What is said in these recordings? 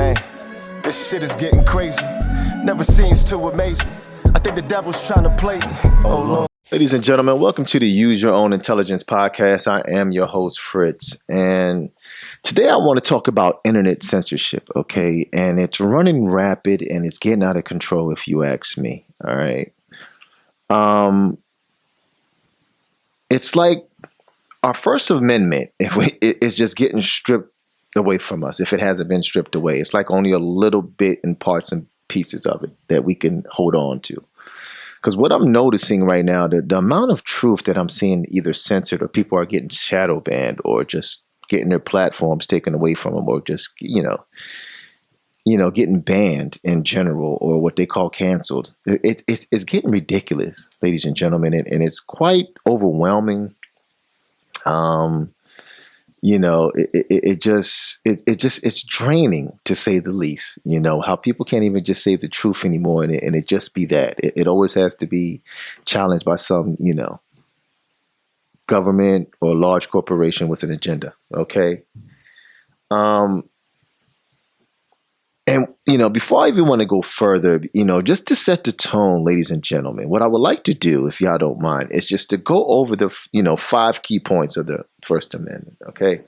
Man, this shit is getting crazy. Never seems to amaze me. I think the devil's trying to play me. Oh, Lord. Ladies and gentlemen, welcome to the Use Your Own Intelligence podcast. I am your host, Fritz. And today I want to talk about internet censorship, okay? And it's running rapid and it's getting out of control, if you ask me, all right? It's like our First Amendment is just getting stripped away from us if it hasn't been stripped away. It's like only a little bit in parts and pieces of it that we can hold on to. Because what I'm noticing right now, the amount of truth that I'm seeing either censored or people are getting shadow banned or just getting their platforms taken away from them or just, getting banned in general or what they call canceled. It's getting ridiculous, ladies and gentlemen, and it's quite overwhelming. It's draining, to say the least. How people can't even just say the truth anymore, and it just be that. It always has to be challenged by some, government or large corporation with an agenda. Okay. And before I even want to go further, just to set the tone, ladies and gentlemen, what I would like to do, if y'all don't mind, is just to go over the, 5 key points of the First Amendment. Okay.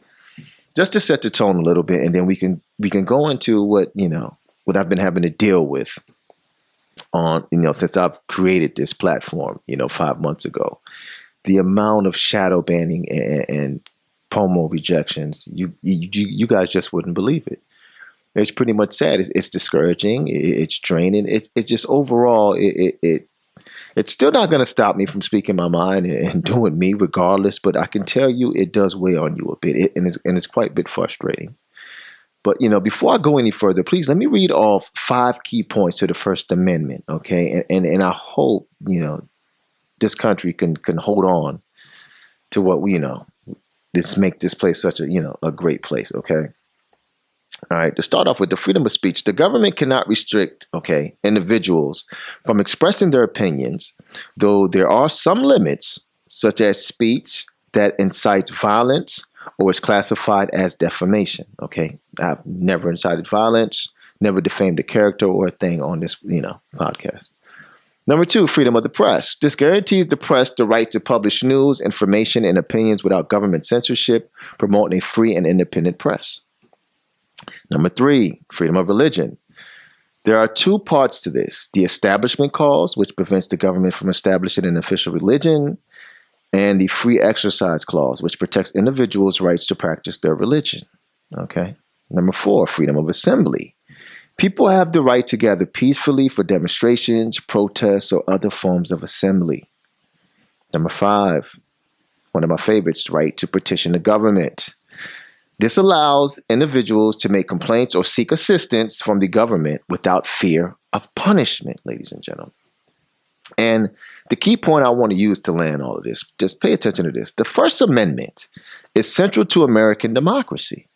Just to set the tone a little bit. And then we can go into what I've been having to deal with on, since I've created this platform, 5 months ago. The amount of shadow banning and promo rejections, you guys just wouldn't believe it. It's pretty much sad. It's discouraging. It's draining. It's just overall, it's still not going to stop me from speaking my mind and doing me regardless. But I can tell you it does weigh on you a bit. And it's quite a bit frustrating. But, before I go any further, please let me read off 5 key points to the First Amendment. OK, and I hope, this country can hold on to what we make this place such a great place. OK. All right, to start off with the freedom of speech, the government cannot restrict, individuals from expressing their opinions, though there are some limits, such as speech that incites violence or is classified as defamation. Okay, I've never incited violence, never defamed a character or a thing on this, podcast. Number 2, freedom of the press. This guarantees the press the right to publish news, information, and opinions without government censorship, promoting a free and independent press. Number 3, freedom of religion. There are 2 parts to this. The Establishment Clause, which prevents the government from establishing an official religion, and the Free Exercise Clause, which protects individuals' rights to practice their religion. Okay. Number 4, freedom of assembly. People have the right to gather peacefully for demonstrations, protests, or other forms of assembly. Number 5, one of my favorites, right to petition the government. This allows individuals to make complaints or seek assistance from the government without fear of punishment, ladies and gentlemen. And the key point I want to use to land all of this, just pay attention to this. The First Amendment is central to American democracy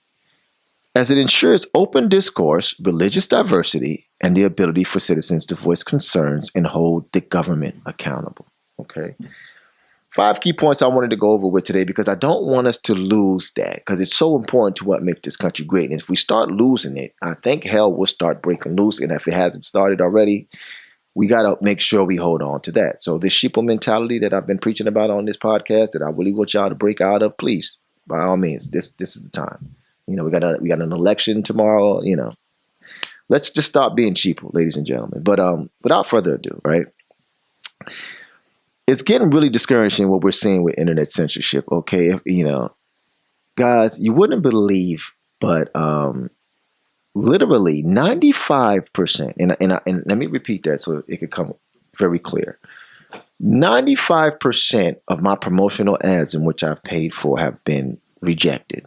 as it ensures open discourse, religious diversity, and the ability for citizens to voice concerns and hold the government accountable. Okay. 5 key points I wanted to go over with today because I don't want us to lose that because it's so important to what makes this country great. And if we start losing it, I think hell will start breaking loose. And if it hasn't started already, we got to make sure we hold on to that. So this sheeple mentality that I've been preaching about on this podcast that I really want y'all to break out of, please, by all means, this is the time. We got an election tomorrow, Let's just stop being sheeple, ladies and gentlemen. But without further ado, right? It's getting really discouraging what we're seeing with internet censorship. Okay, guys, you wouldn't believe, but literally 95%, and let me repeat that so it could come very clear. 95% of my promotional ads in which I've paid for have been rejected.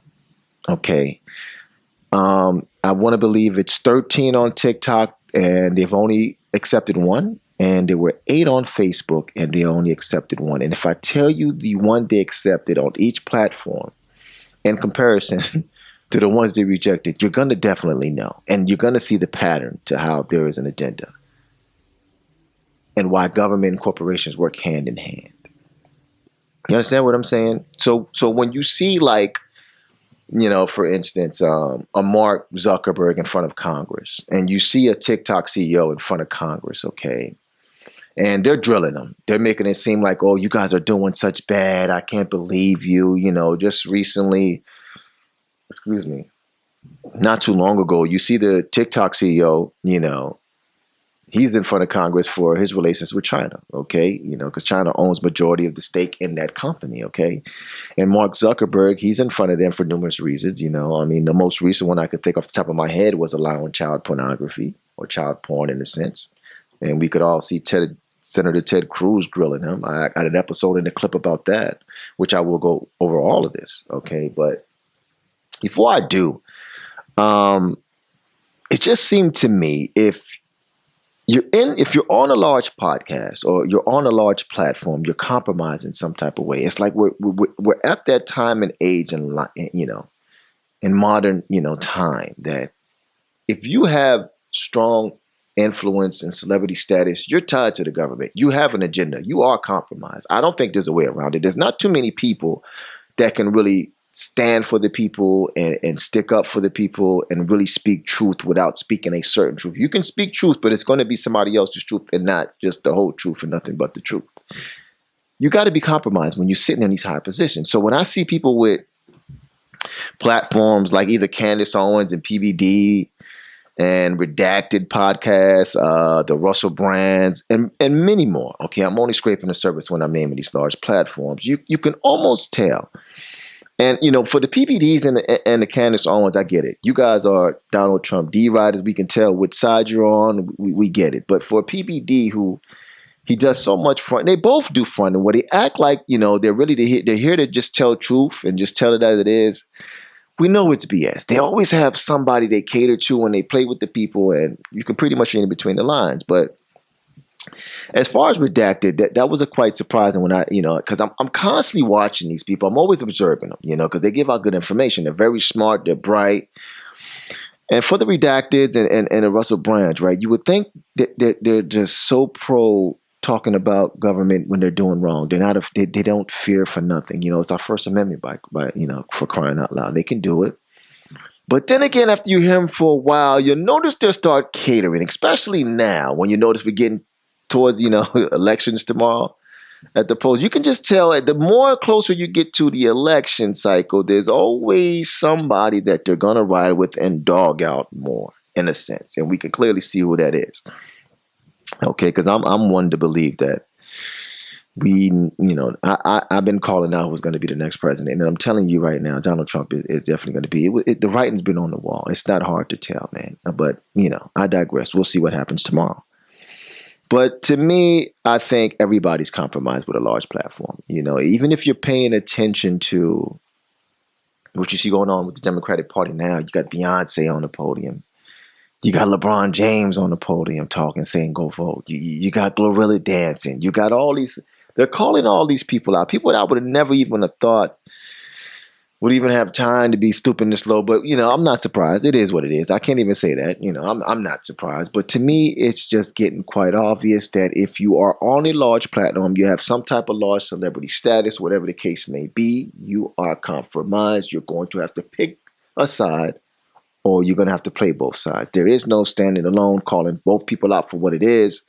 Okay, I want to believe it's 13 on TikTok, and they've only accepted 1. And there were 8 on Facebook, and they only accepted 1. And if I tell you the one they accepted on each platform in comparison to the ones they rejected, you're going to definitely know. And you're going to see the pattern to how there is an agenda and why government and corporations work hand in hand. You understand what I'm saying? So when you see like for instance, a Mark Zuckerberg in front of Congress, and you see a TikTok CEO in front of Congress, okay, and they're drilling them. They're making it seem like, oh, you guys are doing such bad. I can't believe you. Just recently, excuse me, not too long ago, you see the TikTok CEO, he's in front of Congress for his relations with China, okay? Because China owns majority of the stake in that company, okay? And Mark Zuckerberg, he's in front of them for numerous reasons, I mean, the most recent one I could think off the top of my head was allowing child pornography or child porn in a sense. And we could all see Senator Ted Cruz grilling him. I got an episode in the clip about that, which I will go over all of this, okay? But before I do, it just seemed to me if you're on a large podcast or you're on a large platform, you're compromising some type of way. It's like we're at that time and age in modern time that if you have strong influence and celebrity status, you're tied to the government. You have an agenda. You are compromised. I don't think there's a way around it. There's not too many people that can really stand for the people and stick up for the people and really speak truth without speaking a certain truth. You can speak truth, but it's going to be somebody else's truth and not just the whole truth and nothing but the truth. You got to be compromised when you're sitting in these high positions. So when I see people with platforms like either Candace Owens and PBD and Redacted podcasts, the Russell Brands, and many more, okay, I'm only scraping the surface when I'm naming these large platforms. You can almost tell. And, for the PPDs and the Candace Owens, I get it. You guys are Donald Trump D-riders. We can tell which side you're on. We get it. But for a PPD who he does so much front, they both do front. And where they act like, they're really they're here to just tell truth and just tell it as it is. We know it's BS. They always have somebody they cater to and they play with the people. And you can pretty much read in between the lines. But as far as Redacted, that was a quite surprising when because I'm constantly watching these people. I'm always observing them, because they give out good information. They're very smart. They're bright. And for the Redacteds and the Russell Brands, right, you would think that they're just so pro talking about government when they're doing wrong. They're not. They don't fear for nothing. It's our First Amendment by for crying out loud. They can do it. But then again, after you hear them for a while, you'll notice they'll start catering, especially now when you notice we're getting towards, elections tomorrow at the polls. You can just tell the more closer you get to the election cycle, there's always somebody that they're going to ride with and dog out more, in a sense. And we can clearly see who that is. Okay, because I'm one to believe that I've been calling out who's going to be the next president. And I'm telling you right now, Donald Trump is definitely going to be. The writing's been on the wall. It's not hard to tell, man. But, I digress. We'll see what happens tomorrow. But to me, I think everybody's compromised with a large platform. Even if you're paying attention to what you see going on with the Democratic Party now, you got Beyonce on the podium. You got LeBron James on the podium talking, saying, go vote. You got Glorilla dancing. You got all these. They're calling all these people out. People that I would have never even have thought would even have time to be stooping this low. But, I'm not surprised. It is what it is. I can't even say that. I'm not surprised. But to me, it's just getting quite obvious that if you are on a large platform, you have some type of large celebrity status, whatever the case may be, you are compromised. You're going to have to pick a side or you're going to have to play both sides. There is no standing alone, calling both people out for what it is.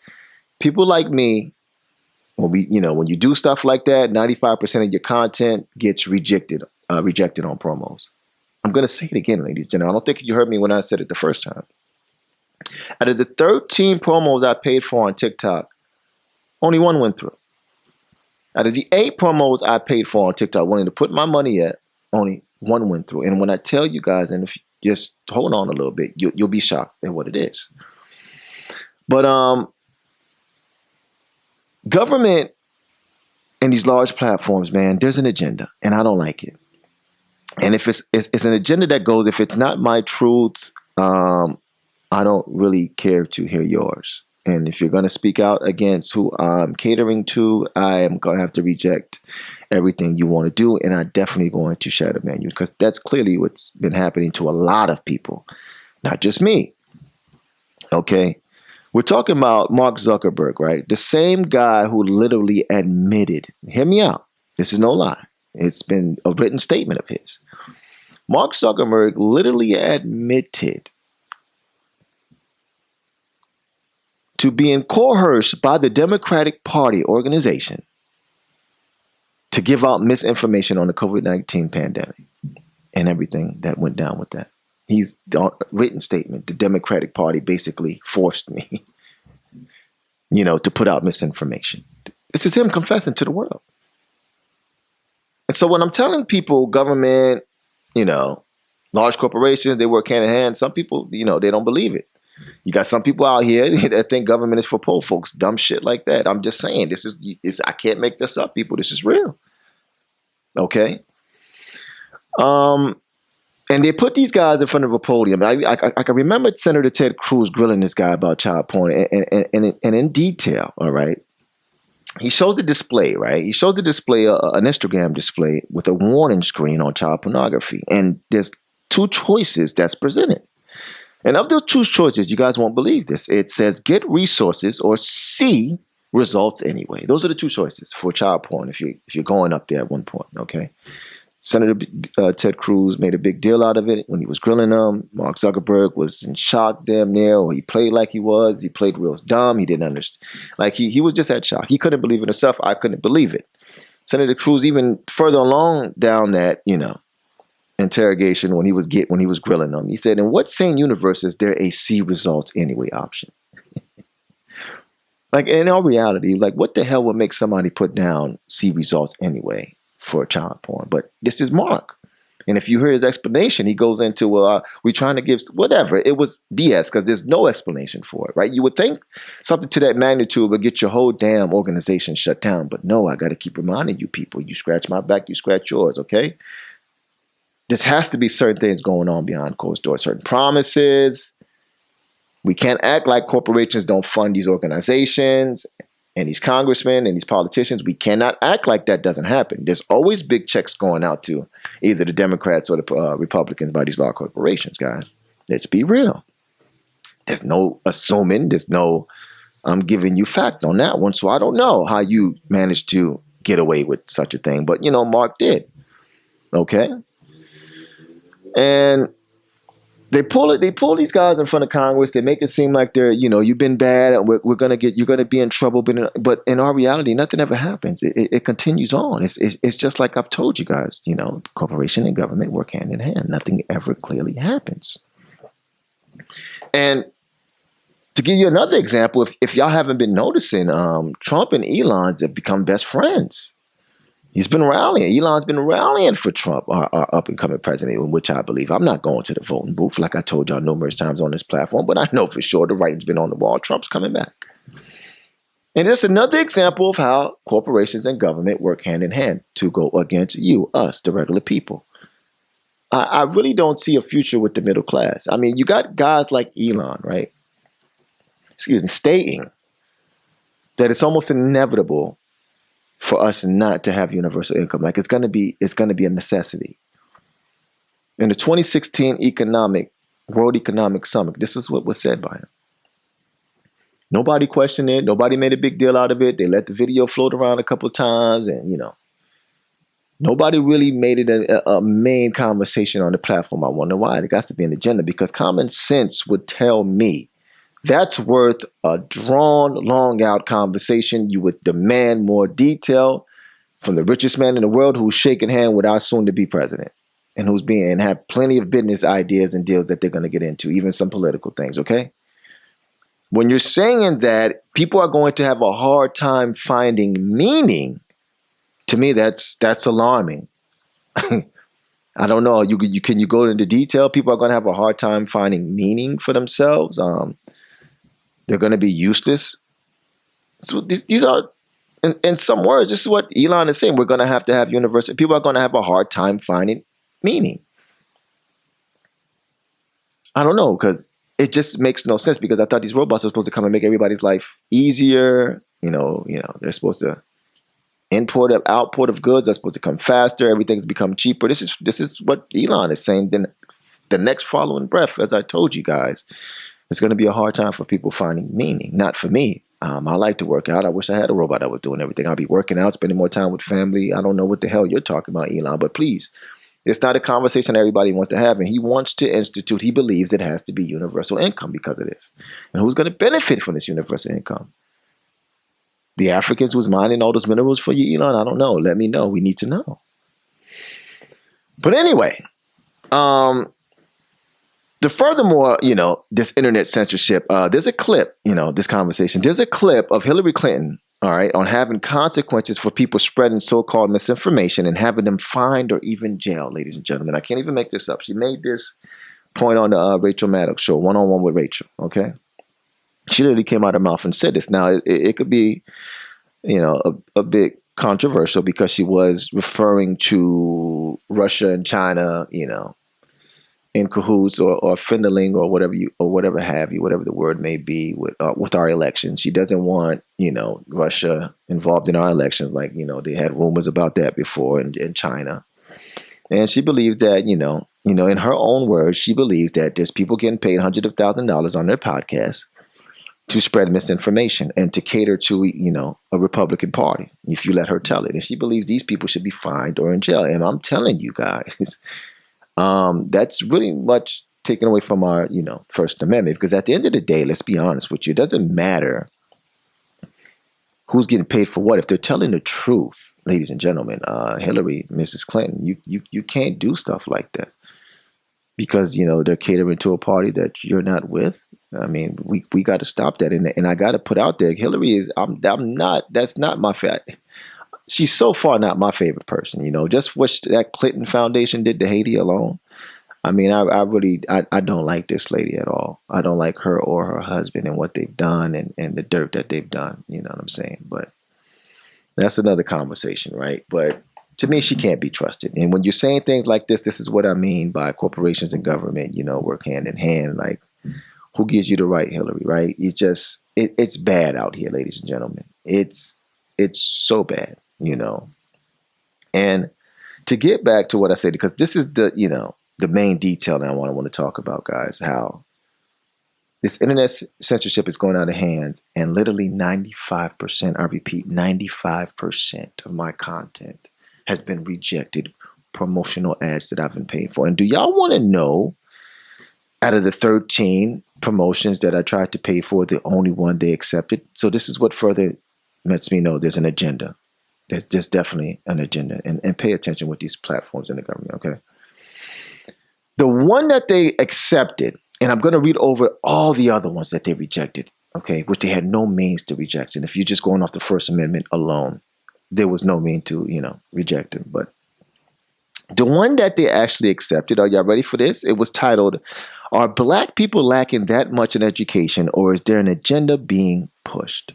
People like me, when you do stuff like that, 95% of your content gets rejected on promos. I'm going to say it again, ladies and gentlemen. I don't think you heard me when I said it the first time. Out of the 13 promos I paid for on TikTok, only one went through. Out of the 8 promos I paid for on TikTok, wanting to put my money at, only one went through. And when I tell you guys, and if you just hold on a little bit, you'll be shocked at what it is. But government and these large platforms, man, there's an agenda, and I don't like it. And if it's an agenda that goes, if it's not my truth, I don't really care to hear yours. And if you're going to speak out against who I'm catering to, I am going to have to reject everything you want to do. And I'm definitely going to shadow ban you, because that's clearly what's been happening to a lot of people, not just me. Okay. We're talking about Mark Zuckerberg, right? The same guy who literally admitted, hear me out, this is no lie. It's been a written statement of his. Mark Zuckerberg literally admitted to being coerced by the Democratic Party organization to give out misinformation on the COVID-19 pandemic and everything that went down with that. He's written statement. The Democratic Party basically forced me, to put out misinformation. This is him confessing to the world. And so when I'm telling people, government, large corporations, they work hand in hand. Some people, they don't believe it. You got some people out here that think government is for poor folks, dumb shit like that. I'm just saying, this is I can't make this up, people. This is real. Okay. And they put these guys in front of a podium. I can remember Senator Ted Cruz grilling this guy about child porn, and in detail. All right. He shows a display, right? He shows a display, an Instagram display with a warning screen on child pornography, and there's two choices that's presented. And of those two choices, you guys won't believe this. It says get resources or see results anyway. Those are the two choices for child porn if you're going up there at one point, okay? Senator Ted Cruz made a big deal out of it when he was grilling them. Mark Zuckerberg was in shock damn near, or he played like he was. He played real dumb. He didn't understand. Like he was just at shock. He couldn't believe it himself. I couldn't believe it. Senator Cruz even further along down that, interrogation when he was grilling them. He said, in what sane universe is there a see results anyway option? Like in our reality, like what the hell would make somebody put down see results anyway for child porn? But this is Mark. And if you hear his explanation, he goes into, well, we're trying to give whatever. It was BS because there's no explanation for it, right? You would think something to that magnitude would get your whole damn organization shut down. But no, I got to keep reminding you people, you scratch my back, you scratch yours, okay? There has to be certain things going on behind closed doors, certain promises. We can't act like corporations don't fund these organizations and these congressmen and these politicians. We cannot act like that doesn't happen. There's always big checks going out to either the Democrats or the Republicans by these large corporations, guys. Let's be real. There's no assuming. There's no, I'm giving you fact on that one. So I don't know how you managed to get away with such a thing. But, Mark did. Okay. And they pull these guys in front of Congress. They make it seem like they're, you've been bad. And you're going to be in trouble. But in our reality, nothing ever happens. It continues on. It's just like I've told you guys, corporation and government work hand in hand. Nothing ever clearly happens. And to give you another example, if y'all haven't been noticing, Trump and Elon have become best friends. He's been rallying. Elon's been rallying for Trump, our up-and-coming president, in which I believe. I'm not going to the voting booth, like I told y'all numerous times on this platform, but I know for sure the writing's been on the wall. Trump's coming back. And it's another example of how corporations and government work hand in hand to go against you, us, the regular people. I really don't see a future with the middle class. I mean, you got guys like Elon, right? Stating that it's almost inevitable for us not to have universal income. Like it's gonna be a necessity. In the 2016 World Economic Summit, this is what was said by him. Nobody questioned it. Nobody made a big deal out of it. They let the video float around a couple of times, and nobody really made it a main conversation on the platform. I wonder why. It got to be an agenda, because common sense would tell me that's worth a drawn, long out conversation. You would demand more detail from the richest man in the world who's shaking hand with our soon-to-be president, and who's and have plenty of business ideas and deals that they're going to get into, even some political things. Okay, when you're saying that, people are going to have a hard time finding meaning. To me, that's alarming. I don't know. Can you go into detail? People are going to have a hard time finding meaning for themselves. They're going to be useless. So these are, in some words, this is what Elon is saying. We're going to have universal. People are going to have a hard time finding meaning. I don't know, because it just makes no sense, because I thought these robots are supposed to come and make everybody's life easier. They're supposed to import and output of goods are supposed to come faster. Everything's become cheaper. This is what Elon is saying. Then the next following breath, as I told you guys, it's going to be a hard time for people finding meaning. Not for me. I like to work out. I wish I had a robot that was doing everything. I'll be working out, spending more time with family. I don't know what the hell you're talking about, Elon, but please It's not a conversation everybody wants to have, and he wants to institute. He believes it has to be universal income because of this. And who's going to benefit from this universal income? The Africans who's mining all those minerals for you, Elon? I don't know. Let me know. We need to know. But anyway, furthermore, this internet censorship, there's a clip, this conversation. There's a clip of Hillary Clinton, all right, on having consequences for people spreading so-called misinformation and having them fined or even jailed, ladies and gentlemen. I can't even make this up. She made this point on the Rachel Maddow show, one-on-one with Rachel, okay? She literally came out of her mouth and said this. Now, it could be, a bit controversial because she was referring to Russia and China, in cahoots or fiddling or whatever have you, whatever the word may be with our elections. She doesn't want, Russia involved in our elections. Like, they had rumors about that before in China. And she believes that, in her own words, she believes that there's people getting paid hundreds of thousands of dollars on their podcasts to spread misinformation and to cater to, a Republican Party, if you let her tell it. And she believes these people should be fined or in jail. And I'm telling you guys, that's really much taken away from our, First Amendment. Because at the end of the day, let's be honest with you, it doesn't matter who's getting paid for what. If they're telling the truth, ladies and gentlemen, Hillary, Mrs. Clinton, you can't do stuff like that because, they're catering to a party that you're not with. I mean, we got to stop that. And I got to put out there, Hillary is, that's not my favorite. She's so far not my favorite person, just what that Clinton Foundation did to Haiti alone. I mean, I don't like this lady at all. I don't like her or her husband and what they've done and the dirt that they've done. You know what I'm saying? But that's another conversation, right? But to me, she can't be trusted. And when you're saying things like this is what I mean by corporations and government, work hand in hand. Like, who gives you the right, Hillary, right? It's bad out here, ladies and gentlemen. It's so bad, And to get back to what I said, because this is the main detail that I want to talk about, guys, how this internet censorship is going out of hand, and literally 95%, I repeat, 95% of my content has been rejected, promotional ads that I've been paying for. And do y'all want to know, out of the 13 promotions that I tried to pay for, the only one they accepted? So this is what further lets me know there's an agenda. There's definitely an agenda. And pay attention with these platforms in the government, okay? The one that they accepted, and I'm going to read over all the other ones that they rejected, okay, which they had no means to reject. And if you're just going off the First Amendment alone, there was no means to, reject them. But the one that they actually accepted, are y'all ready for this? It was titled, "Are Black people lacking that much in education, or is there an agenda being pushed?"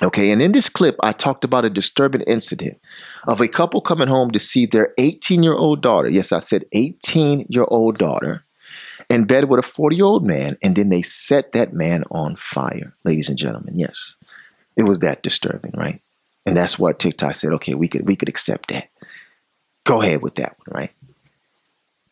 Okay, and in this clip, I talked about a disturbing incident of a couple coming home to see their 18-year-old daughter. Yes, I said 18-year-old daughter in bed with a 40-year-old man, and then they set that man on fire, ladies and gentlemen. Yes, it was that disturbing, right? And that's what TikTok said, okay, we could accept that. Go ahead with that one, right?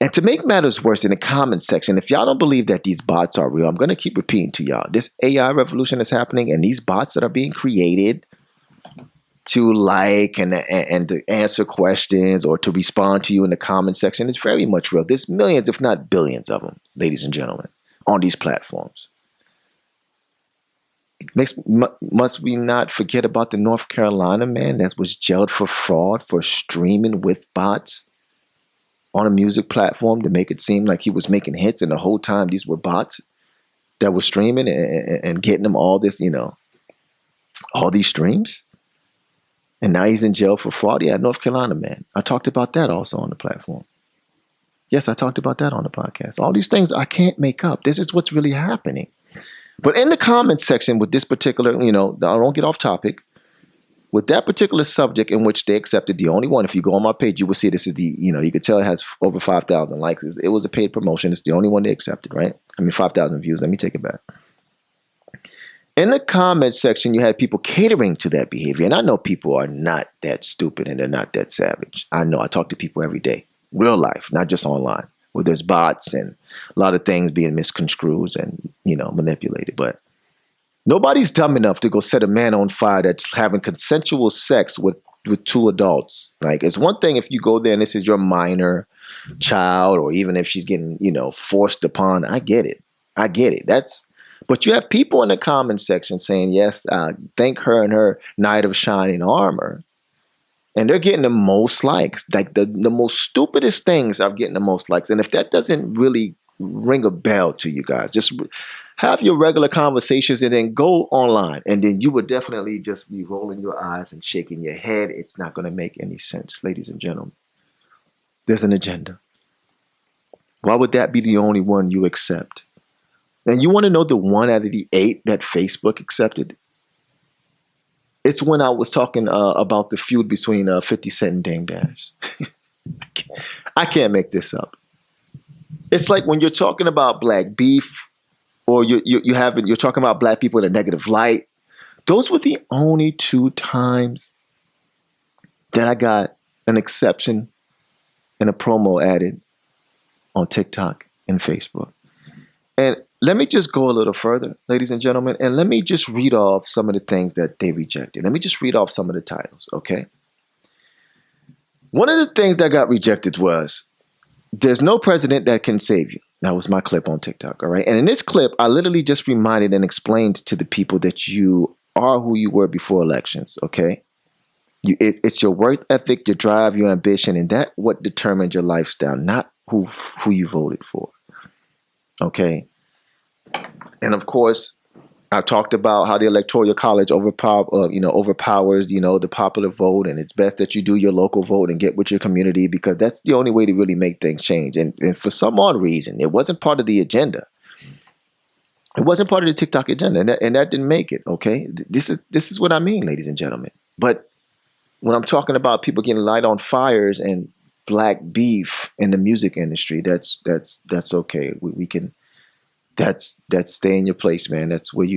And to make matters worse, in the comment section, if y'all don't believe that these bots are real, I'm going to keep repeating to y'all. This AI revolution is happening, and these bots that are being created to like and to answer questions or to respond to you in the comment section is very much real. There's millions, if not billions of them, ladies and gentlemen, on these platforms. Must we not forget about the North Carolina man that was jailed for fraud for streaming with bots on a music platform to make it seem like he was making hits, and the whole time these were bots that were streaming and getting him all this, all these streams? And now he's in jail for fraud. Yeah, North Carolina man. I talked about that also on the platform. Yes, I talked about that on the podcast. All these things I can't make up. This is what's really happening. But in the comments section with this particular, I don't get off topic, with that particular subject in which they accepted, the only one, if you go on my page, you will see this is the, you could tell it has over 5,000 likes. It was a paid promotion. It's the only one they accepted, right? 5,000 views. Let me take it back. In the comments section, you had people catering to that behavior. And I know people are not that stupid and they're not that savage. I know. I talk to people every day, real life, not just online, where there's bots and a lot of things being misconstrued and, manipulated. But nobody's dumb enough to go set a man on fire that's having consensual sex with with two adults. Like, it's one thing if you go there and this is your minor child, or even if she's getting, forced upon. I get it. But you have people in the comment section saying, yes, thank her and her knight of shining armor. And they're getting the most likes. Like the most stupidest things are getting the most likes. And if that doesn't really ring a bell to you guys, just have your regular conversations and then go online. And then you would definitely just be rolling your eyes and shaking your head. It's not going to make any sense, ladies and gentlemen. There's an agenda. Why would that be the only one you accept? And you want to know the one out of the 8 that Facebook accepted? It's when I was talking about the feud between 50 Cent and Dame Dash. I can't make this up. It's like when you're talking about black beef, or you're talking about black people in a negative light. Those were the only 2 times that I got an exception and a promo added on TikTok and Facebook. And let me just go a little further, ladies and gentlemen, and let me just read off some of the things that they rejected. Let me just read off some of the titles, okay? One of the things that got rejected was, there's no president that can save you. That was my clip on TikTok, all right? And in this clip, I literally just reminded and explained to the people that you are who you were before elections, okay? It's your work ethic, your drive, your ambition, and that what determined your lifestyle, not who you voted for, okay? And of course, I talked about how the Electoral College overpowers, the popular vote, and it's best that you do your local vote and get with your community, because that's the only way to really make things change. And for some odd reason, it wasn't part of the agenda. It wasn't part of the TikTok agenda, and that didn't make it. Okay, this is what I mean, ladies and gentlemen. But when I'm talking about people getting light on fires and black beef in the music industry, that's okay. We can. That's stay in your place, man. That's what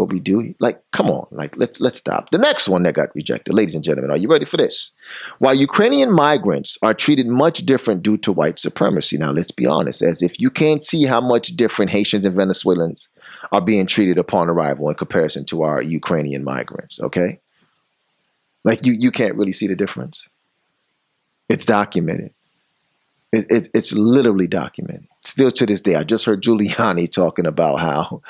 we do. Like, come on, like let's stop. The next one that got rejected, ladies and gentlemen, are you ready for this? While Ukrainian migrants are treated much different due to white supremacy. Now, let's be honest, as if you can't see how much different Haitians and Venezuelans are being treated upon arrival in comparison to our Ukrainian migrants, okay? Like you can't really see the difference. It's documented. It's literally documented. Still to this day, I just heard Giuliani talking about how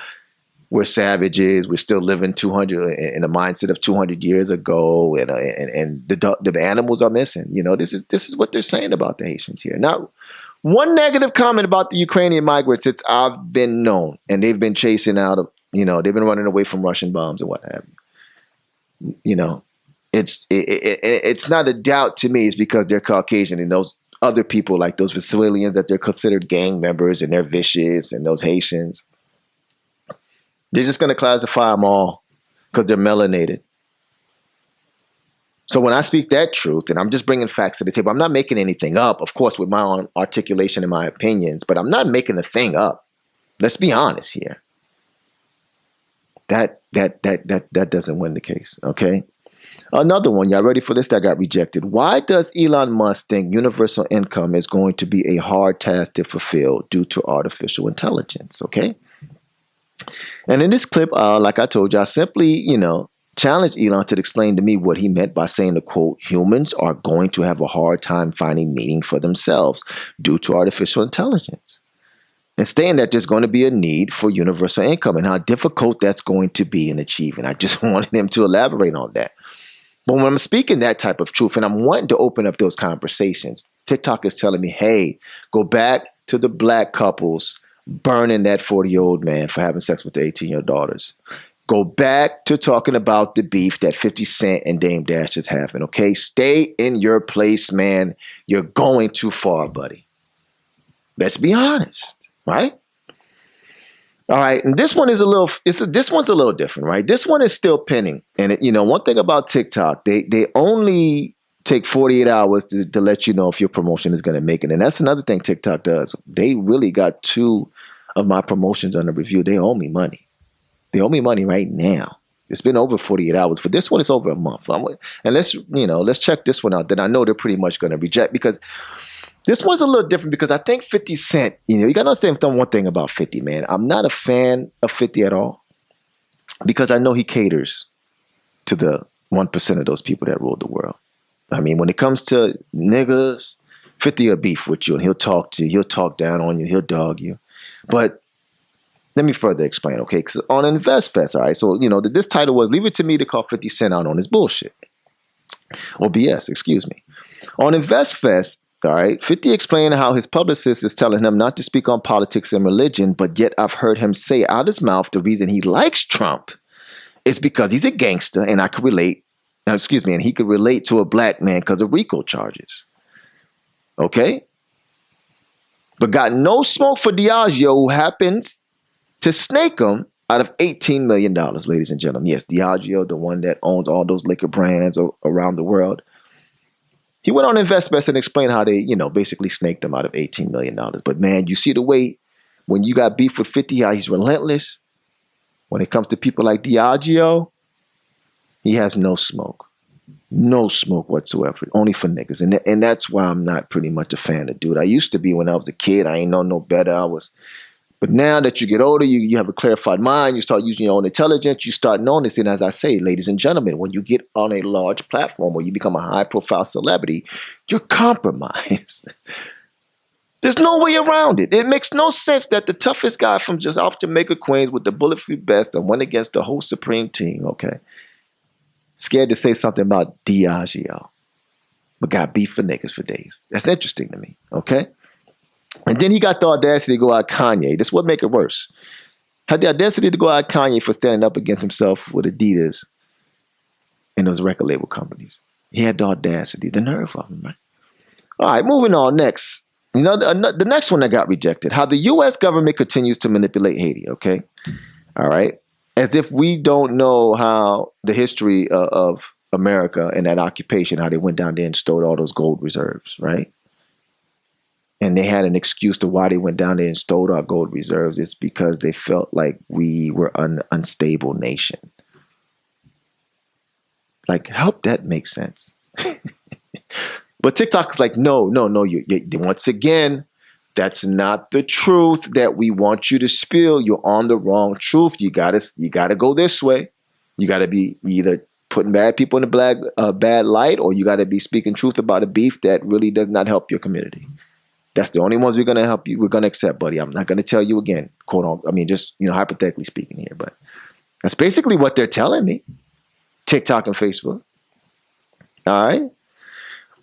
we're savages. We're still living 200 in a mindset of 200 years ago, and the animals are missing. This is what they're saying about the Haitians here. Now, one negative comment about the Ukrainian migrants, I've been known, and they've been chasing out of, they've been running away from Russian bombs and what have you. It's not a doubt to me. It's because they're Caucasian, and those other people, like those Venezuelans that they're considered gang members and they're vicious, and those Haitians, they're just going to classify them all because they're melanated. So when I speak that truth, and I'm just bringing facts to the table, I'm not making anything up, of course, with my own articulation and my opinions, but I'm not making the thing up. Let's be honest here. That doesn't win the case, okay? Another one, y'all ready for this, that got rejected? Why does Elon Musk think universal income is going to be a hard task to fulfill due to artificial intelligence? Okay. And in this clip, like I told you, I simply, challenged Elon to explain to me what he meant by saying the quote, humans are going to have a hard time finding meaning for themselves due to artificial intelligence. And stating that there's going to be a need for universal income and how difficult that's going to be in achieving. I just wanted him to elaborate on that. But when I'm speaking that type of truth and I'm wanting to open up those conversations, TikTok is telling me, hey, go back to the black couples burning that 40-year-old man for having sex with their 18-year-old daughters. Go back to talking about the beef that 50 Cent and Dame Dash is having, okay? Stay in your place, man. You're going too far, buddy. Let's be honest, right? All right, and this one is this one's a little different, right? This one is still pending. And one thing about TikTok, they only take 48 hours to let you know if your promotion is going to make it. And that's another thing TikTok does. They really got 2 of my promotions under review. They owe me money. They owe me money right now. It's been over 48 hours. For this one, it's over a month. And let's check this one out that I know they're pretty much going to reject, because this one's a little different, because I think 50 Cent, you got to understand one thing about 50, man. I'm not a fan of 50 at all, because I know he caters to the 1% of those people that rule the world. I mean, when it comes to niggas, 50 will beef with you and he'll talk to you, he'll talk down on you, he'll dog you. But let me further explain, okay? Because on InvestFest, all right, so, this title was Leave It to Me to call 50 Cent out on his bullshit. Or BS, excuse me. On InvestFest, all right, 50 explained how his publicist is telling him not to speak on politics and religion, but yet I've heard him say out his mouth the reason he likes Trump is because he's a gangster and I could relate, and he could relate to a black man because of RICO charges. Okay? But got no smoke for Diageo, who happens to snake him out of $18 million, ladies and gentlemen. Yes, Diageo, the one that owns all those liquor brands around the world. He went on InvestFest and explained how they, basically snaked him out of $18 million. But man, you see the way when you got beef with 50, how he's relentless. When it comes to people like Diageo, he has no smoke. No smoke whatsoever. Only for niggas. And that's why I'm not pretty much a fan of dude. I used to be when I was a kid. I ain't know no better. But now that you get older, you have a clarified mind, you start using your own intelligence, you start noticing, as I say, ladies and gentlemen, when you get on a large platform where you become a high-profile celebrity, you're compromised. There's no way around it. It makes no sense that the toughest guy from just off Jamaica, Queens with the bulletproof vest and went against the whole Supreme team, okay, scared to say something about Diageo, but got beef for niggas for days. That's interesting to me, okay? And then he got the audacity to go out Kanye. This would make it worse. Had the audacity to go out Kanye for standing up against himself with Adidas and those record label companies. He had the audacity, the nerve of him, right? All right, moving on. Next. The next one that got rejected. How the U.S. government continues to manipulate Haiti, okay? All right? As if we don't know how the history of America and that occupation, how they went down there and stole all those gold reserves, right? And they had an excuse to why they went down there and stole our gold reserves. It's because they felt like we were an unstable nation. Like, help that make sense. But TikTok is like, no. Once again, that's not the truth that we want you to spill. You're on the wrong truth. You gotta go this way. You gotta be either putting bad people in a bad light, or you gotta be speaking truth about a beef that really does not help your community. That's the only ones we're going to help you. We're going to accept, buddy. I'm not going to tell you again, quote unquote. I mean, just, hypothetically speaking here, but that's basically what they're telling me. TikTok and Facebook. All right.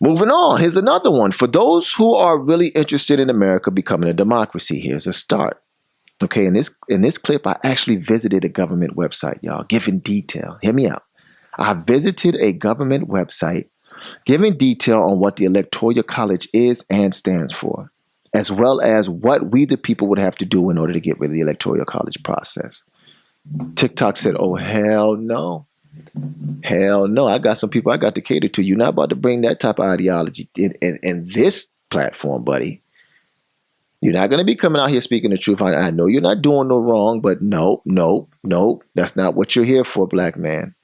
Moving on. Here's another one. For those who are really interested in America becoming a democracy, here's a start. Okay. In this clip, I actually visited a government website, y'all, giving detail. Hear me out. I visited a government website giving detail on what the Electoral College is and stands for, as well as what we the people would have to do in order to get rid of the Electoral College process. TikTok said, oh, hell no. Hell no. I got some people I got to cater to. You're not about to bring that type of ideology in this platform, buddy. You're not going to be coming out here speaking the truth. I know you're not doing no wrong, but no. That's not what you're here for, black man.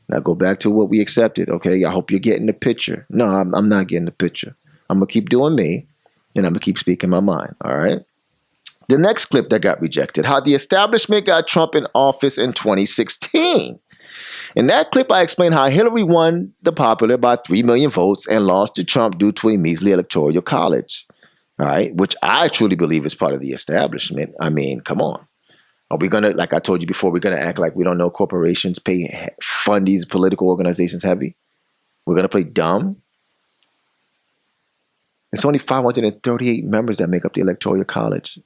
Now go back to what we accepted, okay? I hope you're getting the picture. No, I'm not getting the picture. I'm going to keep doing me, and I'm going to keep speaking my mind, all right? The next clip that got rejected, how the establishment got Trump in office in 2016. In that clip, I explained how Hillary won the popular by 3 million votes and lost to Trump due to a measly electoral college, all right? Which I truly believe is part of the establishment. I mean, come on. Are we going to, like I told you before, we're going to act like we don't know corporations fund these political organizations heavy? We're going to play dumb? It's only 538 members that make up the Electoral College.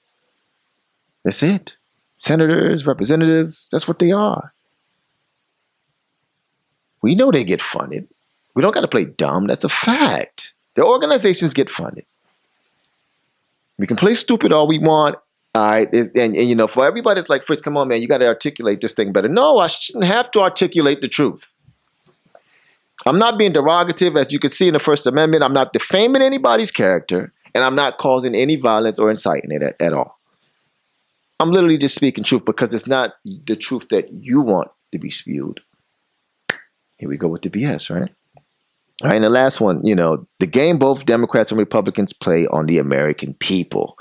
That's it. Senators, representatives, that's what they are. We know they get funded. We don't got to play dumb. That's a fact. The organizations get funded. We can play stupid all we want. All right, and for everybody, it's like, Fritz, come on, man, you got to articulate this thing better. No, I shouldn't have to articulate the truth. I'm not being derogative, as you can see in the First Amendment. I'm not defaming anybody's character, and I'm not causing any violence or inciting it at all. I'm literally just speaking truth because it's not the truth that you want to be spewed. Here we go with the BS, right? All right, and the last one, the game both Democrats and Republicans play on the American people.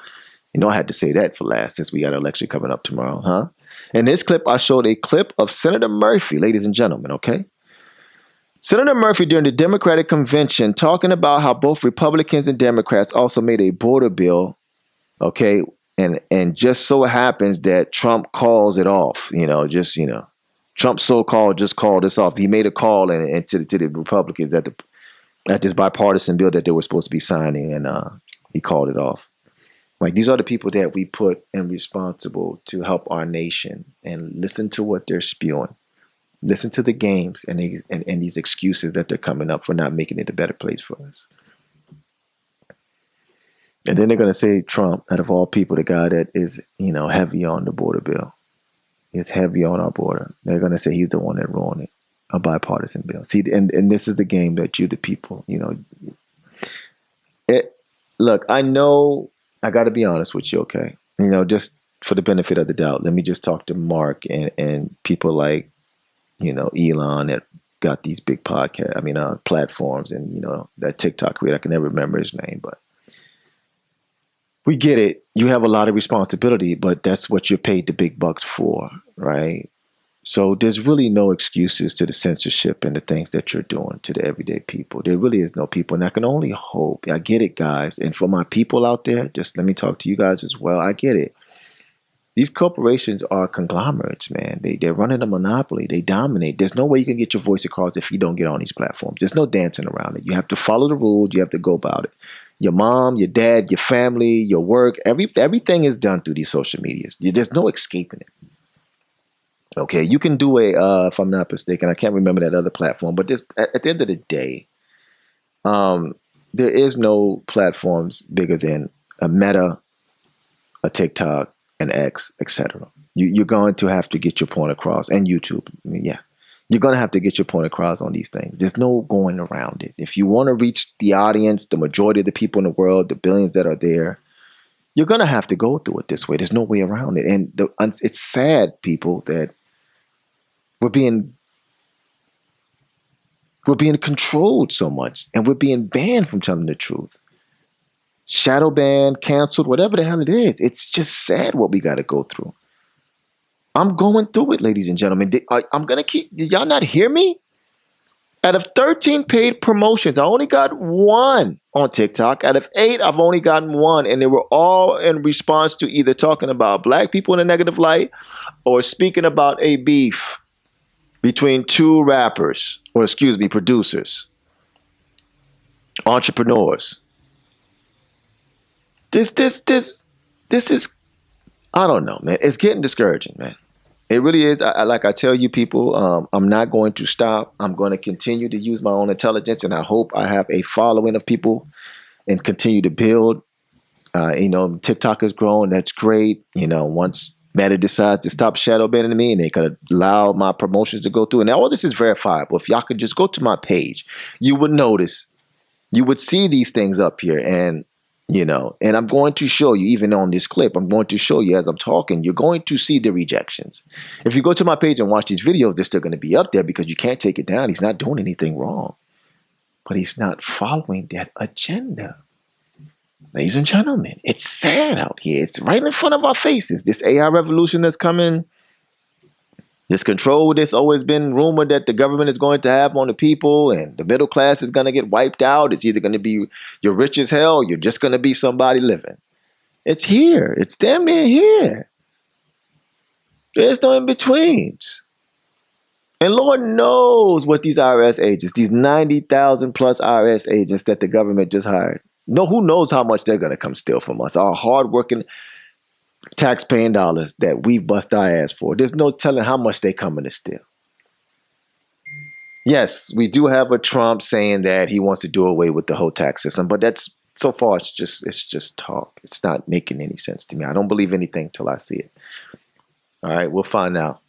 I had to say that for last since we got an election coming up tomorrow, huh? In this clip, I showed a clip of Senator Murphy, ladies and gentlemen, okay? Senator Murphy during the Democratic convention talking about how both Republicans and Democrats also made a border bill. Okay. And just so happens that Trump calls it off, Trump so-called just called this off. He made a call and to the Republicans at this bipartisan bill that they were supposed to be signing, and he called it off. Like, these are the people that we put in responsible to help our nation, and listen to what they're spewing. Listen to the games and these excuses that they're coming up for not making it a better place for us. And then they're going to say Trump, out of all people, the guy that is, heavy on the border bill, is heavy on our border. They're going to say he's the one that ruined it, a bipartisan bill. See, and this is the game that you, the people, look, I know, I got to be honest with you, okay? Just for the benefit of the doubt, let me just talk to Mark and people like, Elon that got these big platforms, and, that TikTok creator, I can never remember his name, but we get it. You have a lot of responsibility, but that's what you're paid the big bucks for, right? So there's really no excuses to the censorship and the things that you're doing to the everyday people. There really is no people. And I can only hope, I get it, guys. And for my people out there, just let me talk to you guys as well. I get it. These corporations are conglomerates, man. They're running a monopoly. They dominate. There's no way you can get your voice across if you don't get on these platforms. There's no dancing around it. You have to follow the rules. You have to go about it. Your mom, your dad, your family, your work, everything is done through these social medias. There's no escaping it. Okay, you can do if I'm not mistaken, I can't remember that other platform, but at the end of the day, there is no platforms bigger than a Meta, a TikTok, an X, etc. You're going to have to get your point across, and YouTube. You're going to have to get your point across on these things. There's no going around it. If you want to reach the audience, the majority of the people in the world, the billions that are there, you're going to have to go through it this way. There's no way around it. And it's sad, people, that we're being controlled so much, and we're being banned from telling the truth. Shadow banned, canceled, whatever the hell it is. It's just sad what we got to go through. I'm going through it, ladies and gentlemen. I'm going to did y'all not hear me? Out of 13 paid promotions, I only got one on TikTok. Out of 8, I've only gotten one. And they were all in response to either talking about black people in a negative light or speaking about a beef between two rappers, or producers, entrepreneurs. This is, I don't know, man. It's getting discouraging, man. It really is. Like I tell you, people, I'm not going to stop. I'm going to continue to use my own intelligence, and I hope I have a following of people and continue to build. TikTok has grown. That's great. Once Meta decides to stop shadow banning me, and they could allow my promotions to go through, and all this is verifiable. If y'all could just go to my page, you would notice, you would see these things up here, and and I'm going to show you, even on this clip, I'm going to show you as I'm talking, you're going to see the rejections. If you go to my page and watch these videos, they're still going to be up there because you can't take it down. He's not doing anything wrong, but he's not following that agenda. Ladies and gentlemen, it's sad out here. It's right in front of our faces. This AI revolution that's coming, this control that's always been rumored that the government is going to have on the people, and the middle class is going to get wiped out. It's either going to be you're rich as hell, or you're just going to be somebody living. It's here. It's damn near here. There's no in-betweens. And Lord knows what these IRS agents, these 90,000 plus IRS agents that the government just hired, who knows how much they're going to come steal from us, our hardworking tax-paying dollars that we've bust our ass for. There's no telling how much they coming to steal. Yes, we do have a Trump saying that he wants to do away with the whole tax system, but that's so far it's just talk. It's not making any sense to me. I don't believe anything till I see it. All right, we'll find out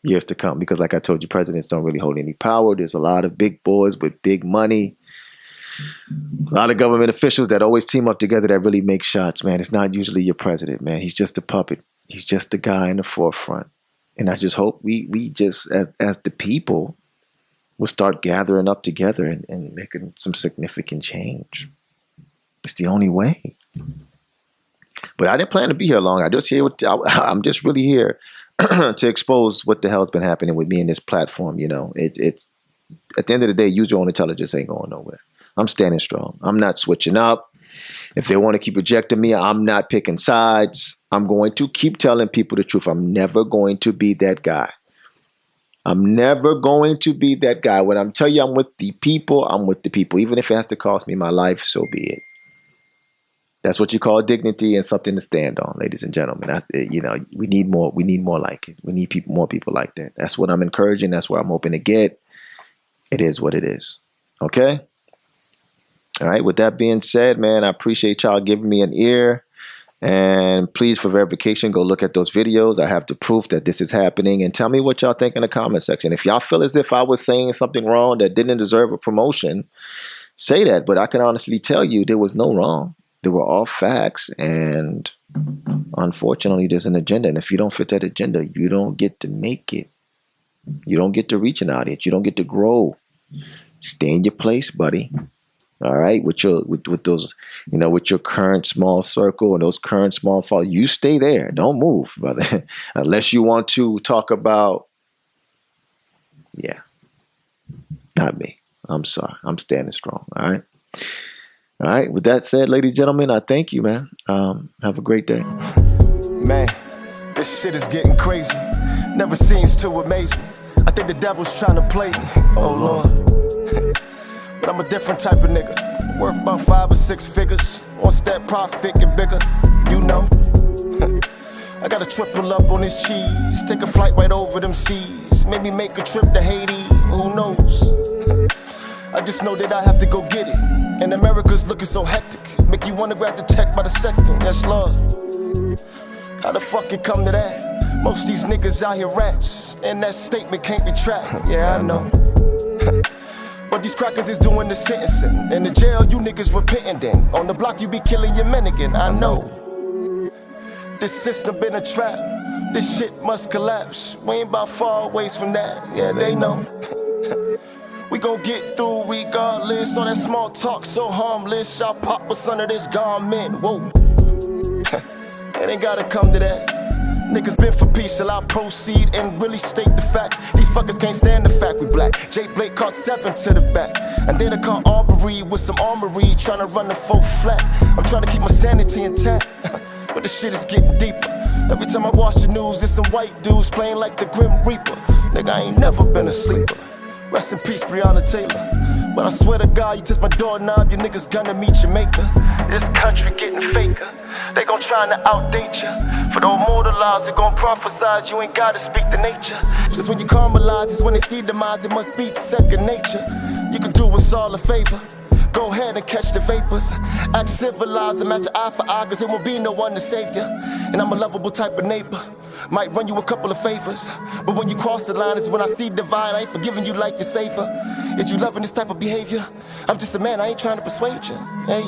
years to come, because like I told you, presidents don't really hold any power. There's a lot of big boys with big money, a lot of government officials that always team up together that really make shots, man. It's not usually your president, man. He's just a puppet. He's just the guy in the forefront. And I just hope we just, as the people, will start gathering up together and making some significant change. It's the only way. But I didn't plan to be here long. I'm just really here to expose what the hell's been happening with me in this platform. It's at the end of the day, use your own intelligence ain't going nowhere. I'm standing strong. I'm not switching up. If they want to keep rejecting me, I'm not picking sides. I'm going to keep telling people the truth. I'm never going to be that guy. I'm never going to be that guy. When I'm telling you I'm with the people, I'm with the people. Even if it has to cost me my life, so be it. That's what you call dignity and something to stand on, ladies and gentlemen. We need more. We need more like it. We need more people like that. That's what I'm encouraging. That's what I'm hoping to get. It is what it is. Okay? All right. With that being said, man, I appreciate y'all giving me an ear. And please, for verification, go look at those videos. I have the proof that this is happening. And tell me what y'all think in the comment section. If y'all feel as if I was saying something wrong that didn't deserve a promotion, say that. But I can honestly tell you there was no wrong. They were all facts. And unfortunately, there's an agenda. And if you don't fit that agenda, you don't get to make it. You don't get to reach an audience. You don't get to grow. Stay in your place, buddy. All right, with those, with your current small circle and those current small followers, you stay there. Don't move, brother, unless you want to talk about. Yeah, not me. I'm sorry. I'm standing strong. All right. With that said, ladies and gentlemen, I thank you, man. Have a great day. Man, this shit is getting crazy. Never seems to amaze me. I think the devil's trying to play me. Oh Lord. But I'm a different type of nigga, worth about 5 or 6 figures. On step profit get bigger, you know. I gotta triple up on this cheese, take a flight right over them seas, maybe make a trip to Haiti, who knows. I just know that I have to go get it, and America's looking so hectic, make you wanna grab the tech by the second. Yes, Lord. How the fuck it come to that? Most of these niggas out here rats, and that statement can't be tracked. Yeah, I know. But these crackers is doing the sentencing. In the jail, you niggas repenting then. On the block, you be killing your men again. I know. This system been a trap. This shit must collapse. We ain't about far ways from that. Yeah, they know. We gon' get through regardless. All that small talk so harmless. Y'all pop us under this garment. Whoa. It ain't gotta come to that. Niggas been for peace till I proceed and really state the facts. These fuckers can't stand the fact we black. Jay Blake caught 7 to the back. And then I caught Aubrey with some armory, trying to run the 4 flat. I'm trying to keep my sanity intact, but the shit is getting deeper. Every time I watch the news, there's some white dudes playing like the Grim Reaper. Nigga, I ain't never been a sleeper. Rest in peace, Breonna Taylor. But I swear to God, you touch my doorknob, you niggas gonna meet your maker. This country getting faker. They gon' try to outdate ya. For the immortalized, they gon' prophesize. You ain't gotta speak the nature. Just when you caramelize, it's when they see demise. It must be second nature. You can do us all a favor. Go ahead and catch the vapors. Act civilized and match your eye for eye, cause it won't be no one to save ya. And I'm a lovable type of neighbor. Might run you a couple of favors, but when you cross the line is when I see divide. I ain't forgiving you like your savior. Is you loving this type of behavior? I'm just a man, I ain't trying to persuade you. Hey.